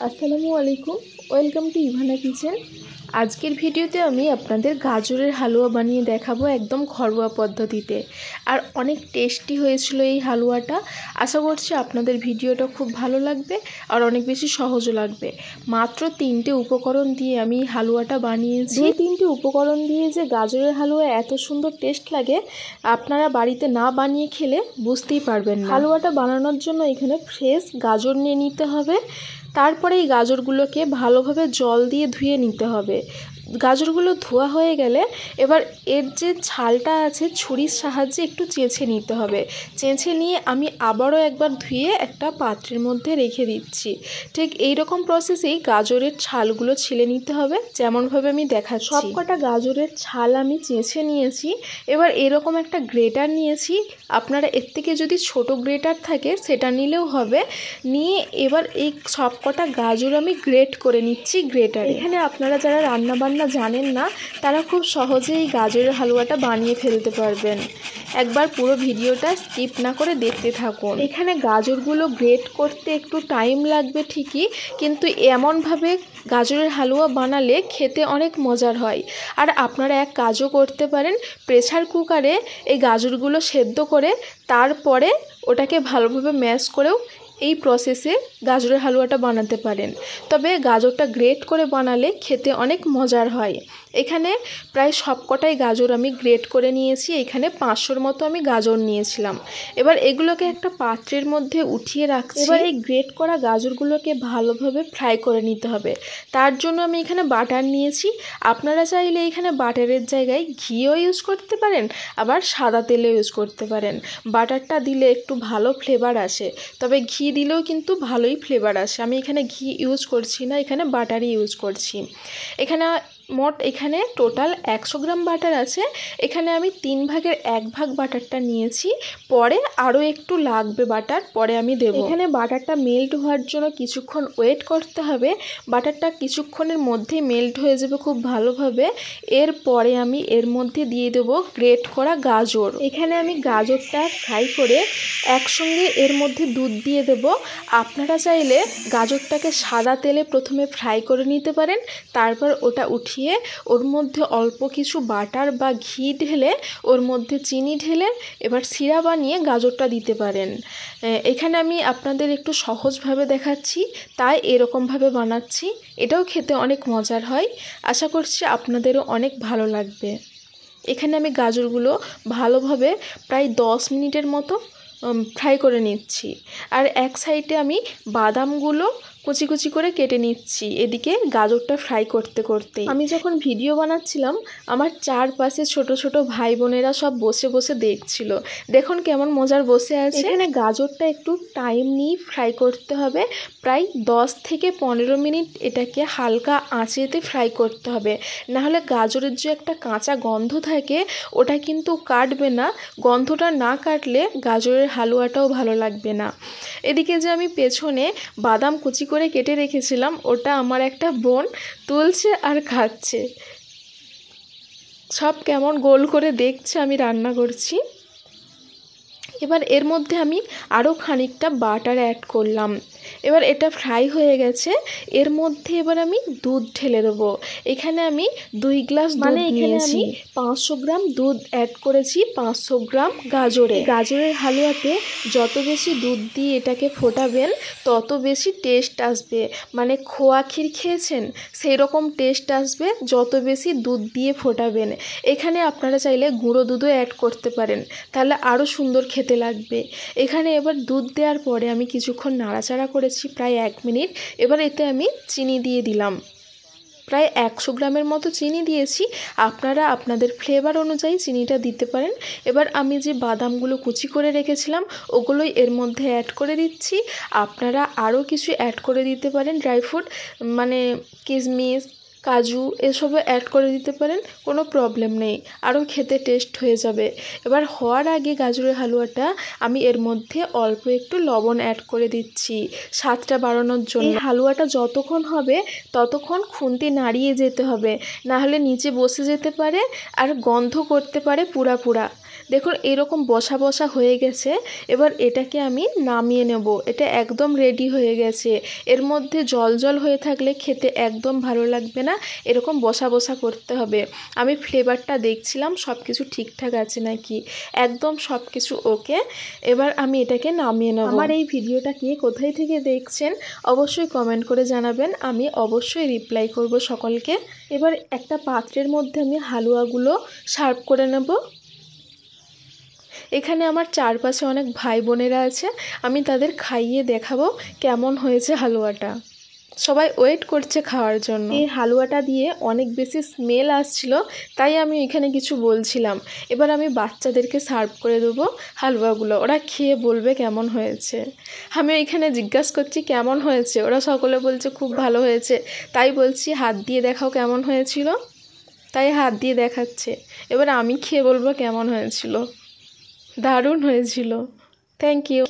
আসসালামু আলাইকুম, welcome to Ivana kitchen. আজকের ভিডিওতে আমি আপনাদের গাজরের হালুয়া বানিয়ে দেখাবো একদম ঘরোয়া পদ্ধতিতে। আর অনেক টেস্টি হয়েছিল এই হালুয়াটা। আশা করছি আপনাদের ভিডিওটা খুব ভালো লাগবে আর অনেক বেশি সহজও লাগবে। মাত্র 3টে উপকরণ দিয়ে আমি হালুয়াটা বানিয়েছি। 2-3টে উপকরণ দিয়ে যে গাজরের হালুয়া এত সুন্দর টেস্ট লাগে আপনারা বাড়িতে না বানিয়ে খেলে বুঝতেই পারবেন না। হালুয়াটা বানানোর জন্য এখানে ফ্রেশ গাজর নিয়ে নিতে হবে। তারপরে এই গাজরগুলোকে ভালোভাবে জল দিয়ে ধুয়ে নিতে হবে। গাজরগুলো ধোয়া হয়ে গেলে এবার এর যে ছালটা আছে ছুরির সাহায্যে একটু চেঁচে নিতে হবে। চেঁচে নিয়ে আমি আবারও একবার ধুয়ে একটা পাত্রের মধ্যে রেখে দিচ্ছি। ঠিক এই রকম প্রসেসেই গাজরের ছালগুলো ছিলে নিতে হবে, যেমনভাবে আমি দেখাচ্ছি। সবকটা গাজরের ছাল আমি চেঁচে নিয়েছি। এবার এরকম একটা গ্রেটার নিয়েছি। আপনারা এর থেকে যদি ছোট গ্রেটার থাকে সেটা নিলেও হবে। নিয়ে এবার এই সবকটা গাজর আমি গ্রেট করে নিচ্ছি গ্রেটারে। এখানে আপনারা যারা রান্নাবান্না জানেন না তারা খুব সহজেই গাজরের হালুয়াটা বানিয়ে ফেলতে পারবেন। একবার পুরো ভিডিওটা স্কিপ না করে দেখতে থাকুন। এখানে গাজরগুলো গ্রেট করতে একটু টাইম লাগবে ঠিকই, কিন্তু এমনভাবে গাজরের হালুয়া বানালে খেতে অনেক মজার হয়। আর আপনারা এক কাজও করতে পারেন, প্রেসার কুকারে এই গাজরগুলো সেদ্ধ করে তারপরে ওটাকে ভালোভাবে ম্যাশ করেও এই প্রসেসে গাজরের হালুয়াটা বানাতে পারেন। তবে গাজরটা গ্রেট করে বানালে খেতে অনেক মজার হয়। এখানে প্রায় সবকটাই গাজর আমি গ্রেট করে নিয়েছি। এখানে 500-র মতো আমি গাজর নিয়েছিলাম। এবার এগুলোকে একটা পাত্রের মধ্যে উঠিয়ে রাখছি। এবার এই গ্রেট করা গাজরগুলোকে ভালোভাবে ফ্রাই করে নিতে হবে। তার জন্য আমি এখানে বাটার নিয়েছি। আপনারা চাইলে এখানে বাটারের জায়গায় ঘিও ইউজ করতে পারেন, আবার সাদা তেলও ইউজ করতে পারেন। বাটারটা দিলে একটু ভালো ফ্লেভার আসে, তবে ঘি দিলেও কিন্তু ভালোই ফ্লেভার আসে। আমি এখানে ঘি ইউজ করছি না, এখানে বাটারই ইউজ করছি। এখানে টোটাল 100 গ্রাম বাটার আছে। এখানে আমি 3 ভাগের 1 ভাগ বাটারটা নিয়েছি। পরে আরও একটু লাগবে বাটার, পরে আমি দেবো। এখানে বাটারটা মেল্ট হওয়ার জন্য কিছুক্ষণ ওয়েট করতে হবে। বাটারটা কিছুক্ষণের মধ্যেই মেল্ট হয়ে যাবে খুব ভালোভাবে। এরপরে আমি এর মধ্যে দিয়ে দেবো গ্রেট করা গাজর। এখানে আমি গাজরটা ফ্রাই করে একসঙ্গে এর মধ্যে দুধ দিয়ে দেব। আপনারা চাইলে গাজরটাকে সাদা তেলে প্রথমে ফ্রাই করে নিতে পারেন, তারপর ওটা উঠিয়ে ওর মধ্যে অল্প কিছু বাটার বা ঘি ঢেলে ওর মধ্যে চিনি ঢেলে এবার সিরা বানিয়ে গাজরটা দিতে পারেন। এখানে আমি আপনাদের একটু সহজভাবে দেখাচ্ছি, তাই এরকমভাবে বানাচ্ছি। এটাও খেতে অনেক মজার হয়। আশা করছি আপনাদেরও অনেক ভালো লাগবে। এখানে আমি গাজরগুলো ভালোভাবে প্রায় 10 মিনিটের মতো ফ্রাই করে নিচ্ছি। আর এক সাইডে আমি বাদামগুলো কুচি কুচি করে কেটে নিচ্ছি, এদিকে গাজরটা ফ্রাই করতে করতে। আমি যখন ভিডিও বানাচ্ছিলাম আমার চারপাশে ছোট ছোট ভাই বোনেরা সব বসে বসে দেখছিল। দেখুন কেমন মজার বসে আছে। এখানে গাজরটা একটু টাইম নিয়ে ফ্রাই করতে হবে। প্রায় 10 থেকে 15 মিনিট এটাকে হালকা আঁচেতে ফ্রাই করতে হবে, নাহলে গাজরের যে একটা কাঁচা গন্ধ থাকে ওটা কিন্তু কাটবে না। গন্ধটা না কাটলে গাজরের হালুয়াটাও ভালো লাগবে না। এদিকে যে আমি পেছনে বাদাম কুচি করে কেটে রেখেছিলাম ওটা আমার একটা বোন তুলছে আর খাচ্ছে। সব কেমন গোল করে দেখছে আমি রান্না করছি। এবার এর মধ্যে আমি আরও খানিকটা বাটার অ্যাড করলাম। এবার এটা ফ্রাই হয়ে গেছে। এর মধ্যে এবার আমি দুধ ঢেলে দেবো। এখানে আমি 2 গ্লাস দুধ নিয়েছি। 500 গ্রাম দুধ অ্যাড করেছি 500 গ্রাম গাজরে। গাজরের হালুয়াতে যত বেশি দুধ দিয়ে এটাকে ফোটাবেন তত বেশি টেস্ট আসবে। মানে খোয়া ক্ষীর খেয়েছেন সেই রকম টেস্ট আসবে যত বেশি দুধ দিয়ে ফোটাবেন। এখানে আপনারা চাইলে গুঁড়ো দুধও অ্যাড করতে পারেন, তাহলে আরও সুন্দর খেতে লাগবে। এখানে এবার দুধ দেওয়ার পরে আমি কিছুক্ষণ নাড়াচাড়া করেছি প্রায় 1 মিনিট। এবার এতে আমি চিনি দিয়ে দিলাম। প্রায় 100 গ্রামের মতো চিনি দিয়েছি। আপনারা আপনাদের ফ্লেভার অনুযায়ী চিনিটা দিতে পারেন। এবার আমি যে বাদামগুলো কুচি করে রেখেছিলাম ওগুলোই এর মধ্যে অ্যাড করে দিচ্ছি। আপনারা আরও কিছু অ্যাড করে দিতে পারেন, ড্রাই ফ্রুট মানে কিশমিশ, কাজু এসবও অ্যাড করে দিতে পারেন, কোনো প্রবলেম নেই, আরও খেতে টেস্ট হয়ে যাবে। এবার হওয়ার আগে গাজরের হালুয়াটা আমি এর মধ্যে অল্প একটু লবণ অ্যাড করে দিচ্ছি স্বাদটা বাড়ানোর জন্য। এই হালুয়াটা যতক্ষণ হবে ততক্ষণ খুন্তি নাড়িয়ে যেতে হবে, না হলে নিচে বসে যেতে পারে আর গন্ধ করতে পারে পুরা পুরা। দেখুন এরকম বসা বসা হয়ে গেছে। এবার এটাকে আমি নামিয়ে নেব। এটা একদম রেডি হয়ে গেছে। এর মধ্যে জল জল হয়ে থাকলে খেতে একদম ভালো লাগবে না, এরকম বসা বসা করতে হবে। আমি ফ্লেভারটা দেখছিলাম সব কিছু ঠিকঠাক আছে নাকি, একদম সব কিছু ওকে। এবার আমি এটাকে নামিয়ে নেব। আমার এই ভিডিওটা কে কোথায় থেকে দেখছেন অবশ্যই কমেন্ট করে জানাবেন, আমি অবশ্যই রিপ্লাই করব সকলকে। এবার একটা পাত্রের মধ্যে আমি হালুয়াগুলো সার্ভ করে নেব। এখানে আমার চারপাশে অনেক ভাই বোনেরা আছে, আমি তাদের খাইয়ে দেখাবো কেমন হয়েছে হালুয়াটা। সবাই ওয়েট করছে খাওয়ার জন্য। এই হালুয়াটা দিয়ে অনেক বেশি স্মেল আসছিল, তাই আমি এখানে কিছু বলছিলাম। এবার আমি বাচ্চাদেরকে সার্ভ করে দেবো হালুয়াগুলো, ওরা খেয়ে বলবে কেমন হয়েছে। আমি এখানে জিজ্ঞাসা করছি কেমন হয়েছে, ওরা সকলে বলছে খুব ভালো হয়েছে। তাই বলছি হাত দিয়ে দেখাও কেমন হয়েছিল, তাই হাত দিয়ে দেখাচ্ছে। এবার আমি খেয়ে বলবো কেমন হয়েছিল। দারুণ হয়েছিল। Thank you.